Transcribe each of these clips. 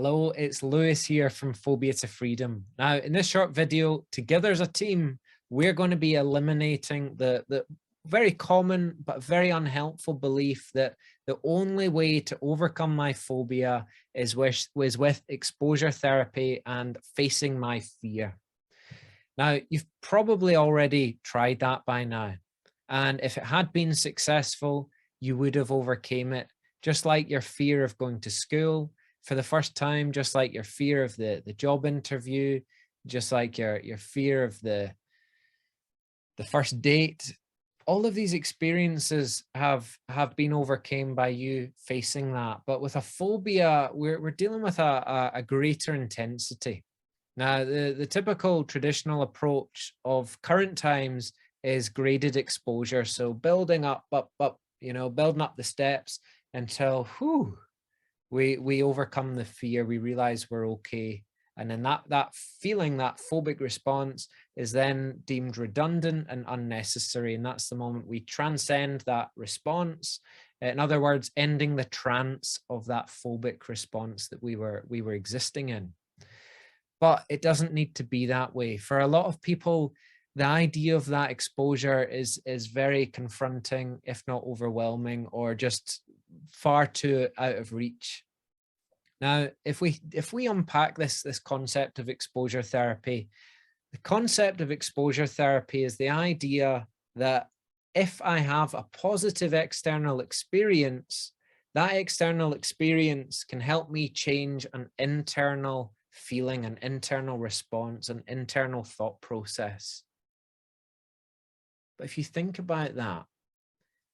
Hello, it's Lewis here from Phobia to Freedom. Now, in this short video, together as a team, we're going to be eliminating the very common but very unhelpful belief that the only way to overcome my phobia is with exposure therapy and facing my fear. Now, you've probably already tried that by now. And if it had been successful, you would have overcame it, just like your fear of going to school for the first time, just like your fear of the job interview, just like your fear of the first date. All of these experiences have been overcome by you facing that. But with a phobia, we're dealing with a greater intensity. Now, the typical traditional approach of current times is graded exposure. So building up, building up the steps until we overcome the fear, we realize we're okay. And then that feeling, that phobic response is then deemed redundant and unnecessary. And that's the moment we transcend that response. In other words, ending the trance of that phobic response that we were existing in. But it doesn't need to be that way. For a lot of people, the idea of that exposure is very confronting, if not overwhelming, or just far too out of reach. Now, if we unpack this concept of exposure therapy, the concept of exposure therapy is the idea that if I have a positive external experience, that external experience can help me change an internal feeling, an internal response, an internal thought process. But if you think about that,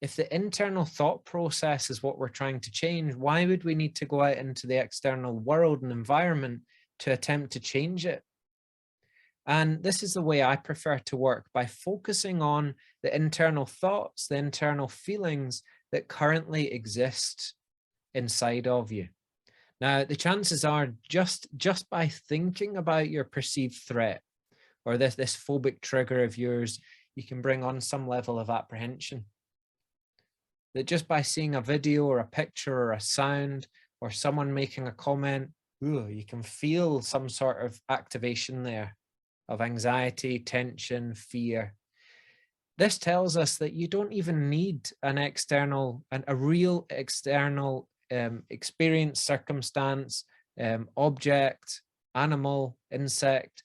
if the internal thought process is what we're trying to change, why would we need to go out into the external world and environment to attempt to change it? And this is the way I prefer to work, by focusing on the internal thoughts, the internal feelings that currently exist inside of you. Now, the chances are just by thinking about your perceived threat or this phobic trigger of yours, you can bring on some level of apprehension. That just by seeing a video or a picture or a sound or someone making a comment, you can feel some sort of activation there of anxiety, tension, fear. This tells us that you don't even need a real external experience, circumstance, object, animal, insect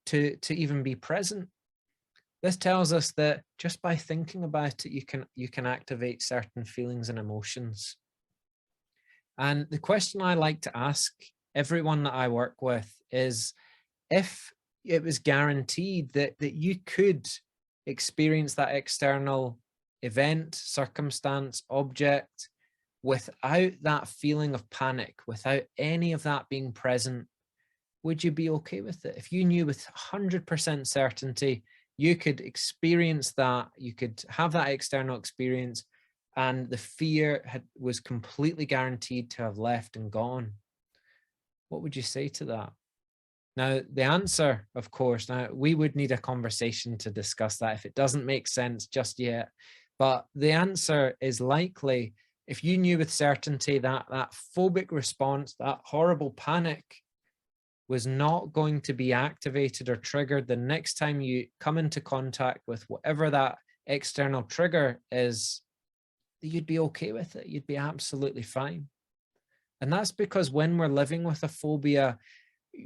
to even be present. This tells us that just by thinking about it, you can activate certain feelings and emotions. And the question I like to ask everyone that I work with is, if it was guaranteed that you could experience that external event, circumstance, object without that feeling of panic, without any of that being present, would you be okay with it? If you knew with 100% certainty you could experience that, you could have that external experience, and the fear was completely guaranteed to have left and gone, what would you say to that? Now, the answer, of course, now we would need a conversation to discuss that if it doesn't make sense just yet. But the answer is likely, if you knew with certainty that that phobic response, that horrible panic, was not going to be activated or triggered the next time you come into contact with whatever that external trigger is, you'd be okay with it. You'd be absolutely fine. And that's because when we're living with a phobia,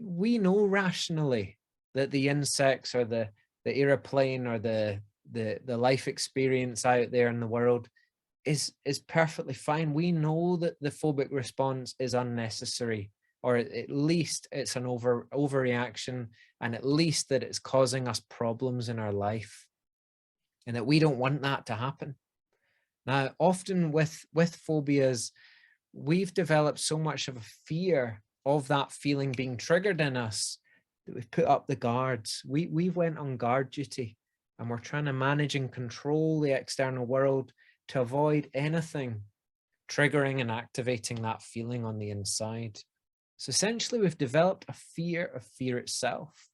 we know rationally that the insects or the airplane or the life experience out there in the world is perfectly fine. We know that the phobic response is unnecessary, or at least it's an overreaction, and at least that it's causing us problems in our life, and that we don't want that to happen. Now, often with phobias, we've developed so much of a fear of that feeling being triggered in us that we've put up the guards. We've went on guard duty, and we're trying to manage and control the external world to avoid anything triggering and activating that feeling on the inside. So essentially, we've developed a fear of fear itself.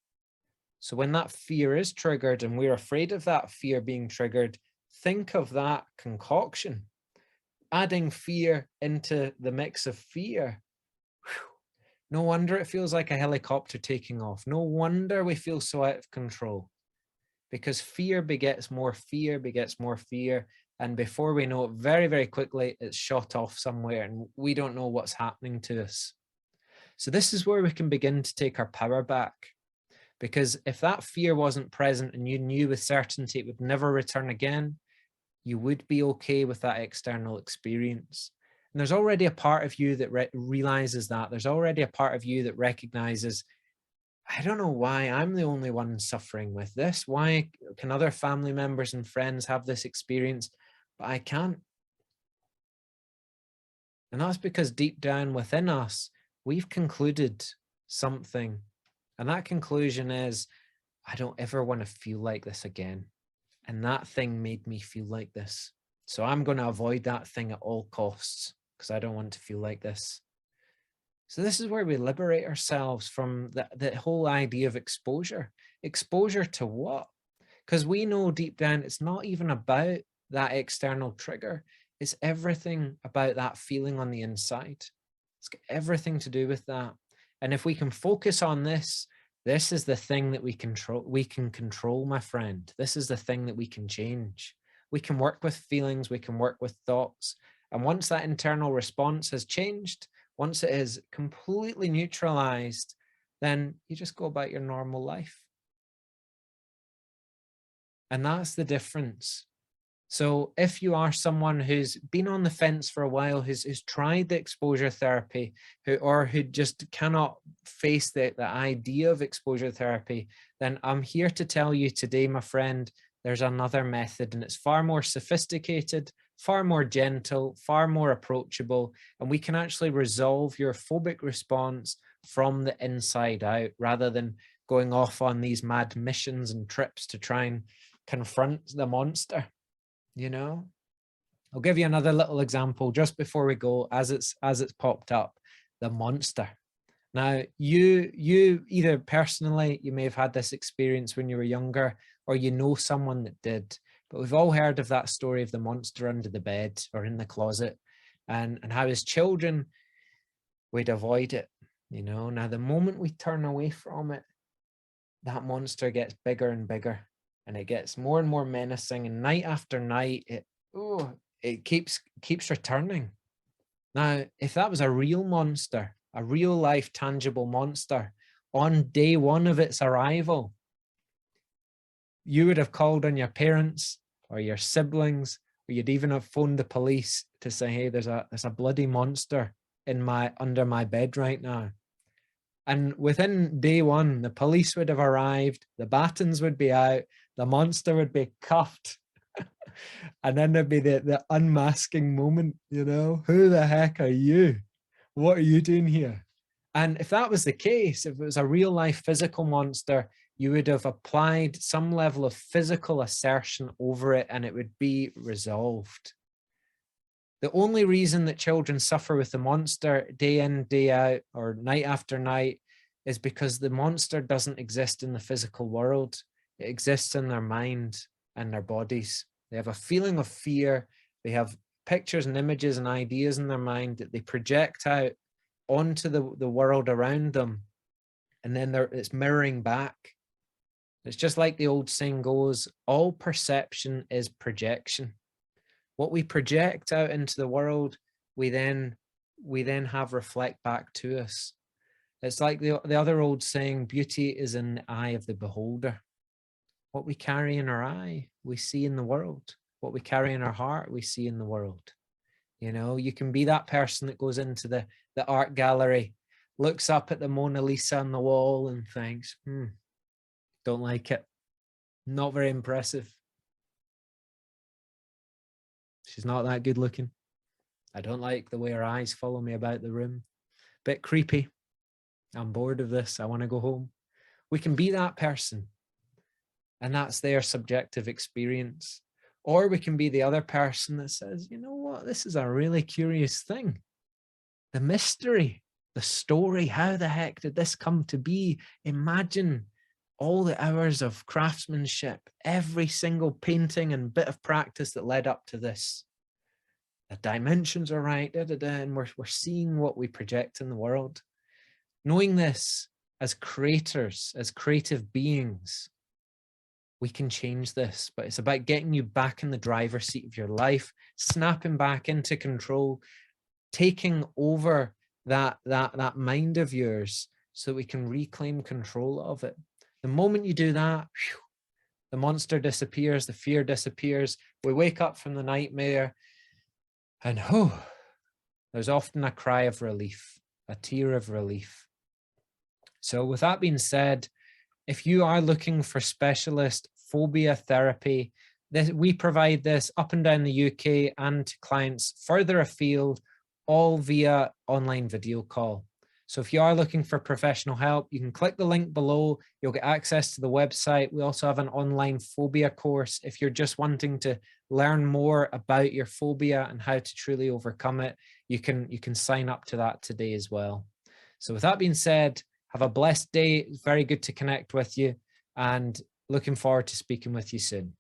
So when that fear is triggered and we're afraid of that fear being triggered, think of that concoction. Adding fear into the mix of fear No wonder it feels like a helicopter taking off. No wonder we feel so out of control, because fear begets more fear, begets more fear. And before we know it, very, very quickly, it's shot off somewhere and we don't know what's happening to us. So this is where we can begin to take our power back. Because if that fear wasn't present and you knew with certainty it would never return again, you would be okay with that external experience. And there's already a part of you that realizes that. There's already a part of you that recognizes, I don't know why I'm the only one suffering with this. Why can other family members and friends have this experience, but I can't? And that's because deep down within us, we've concluded something. And that conclusion is, I don't ever want to feel like this again. And that thing made me feel like this. So I'm going to avoid that thing at all costs because I don't want to feel like this. So this is where we liberate ourselves from the whole idea of exposure. Exposure to what? Because we know deep down it's not even about that external trigger. It's everything about that feeling on the inside. It's got everything to do with that. And if we can focus on this, this is the thing that we control. We can control, my friend. This is the thing that we can change. We can work with feelings. We can work with thoughts. And once that internal response has changed, once it is completely neutralized, then you just go about your normal life. And that's the difference. So if you are someone who's been on the fence for a while, who's tried the exposure therapy, who just cannot face the idea of exposure therapy, then I'm here to tell you today, my friend, there's another method, and it's far more sophisticated, far more gentle, far more approachable, and we can actually resolve your phobic response from the inside out, rather than going off on these mad missions and trips to try and confront the monster. You know, I'll give you another little example just before we go, as it's popped up, the monster. Now, you either personally, you may have had this experience when you were younger, or you know someone that did, but we've all heard of that story of the monster under the bed or in the closet, and how as children we'd avoid it. You know, now the moment we turn away from it, that monster gets bigger and bigger, and it gets more and more menacing, and night after night it keeps returning. Now, if that was a real monster, a real life tangible monster, on day one of its arrival, you would have called on your parents or your siblings, or you'd even have phoned the police to say, hey, there's a bloody monster under my bed right now. And within day one, the police would have arrived, the batons would be out, the monster would be cuffed. And then there'd be the unmasking moment, you know, who the heck are you? What are you doing here? And if that was the case, if it was a real life physical monster, you would have applied some level of physical assertion over it and it would be resolved. The only reason that children suffer with the monster day in, day out, or night after night, is because the monster doesn't exist in the physical world. It exists in their mind and their bodies. They have a feeling of fear. They have pictures and images and ideas in their mind that they project out onto the world around them. And then it's mirroring back. It's just like the old saying goes, all perception is projection. What we project out into the world, we then have reflect back to us. It's like the other old saying, beauty is in the eye of the beholder. What we carry in our eye, we see in the world. What we carry in our heart, we see in the world. You know, you can be that person that goes into the art gallery, looks up at the Mona Lisa on the wall and thinks, don't like it. Not very impressive. She's not that good looking. I don't like the way her eyes follow me about the room. Bit creepy. I'm bored of this. I want to go home. We can be that person. And that's their subjective experience. Or we can be the other person that says, you know what, this is a really curious thing. The mystery, the story, how the heck did this come to be? Imagine all the hours of craftsmanship, every single painting and bit of practice that led up to this. The dimensions are right, and we're seeing what we project in the world. knowing this as creators, as creative beings, we can change this, but it's about getting you back in the driver's seat of your life, snapping back into control, taking over that mind of yours so that we can reclaim control of it. The moment you do that, whew, the monster disappears, the fear disappears, we wake up from the nightmare, and there's often a cry of relief, a tear of relief. So with that being said, if you are looking for specialist phobia therapy, we provide this up and down the UK and to clients further afield, all via online video call. So if you are looking for professional help, you can click the link below. You'll get access to the website. We also have an online phobia course. If you're just wanting to learn more about your phobia and how to truly overcome it, you can sign up to that today as well. So with that being said, have a blessed day. It's very good to connect with you, and looking forward to speaking with you soon.